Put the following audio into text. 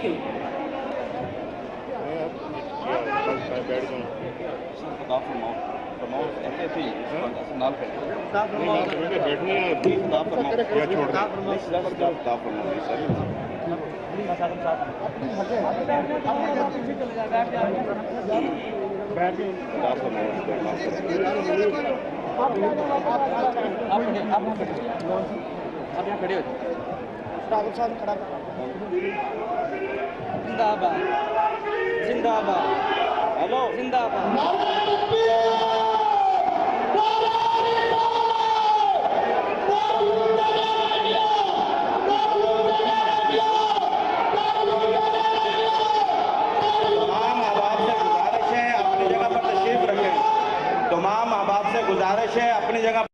थी। बैठ जाओ ऐसे थी नाल पे बैठने या छोड़ दो आप यहाँ खड़े हो जिंदाबाद जिंदाबाद हेलो जिंदाबाद।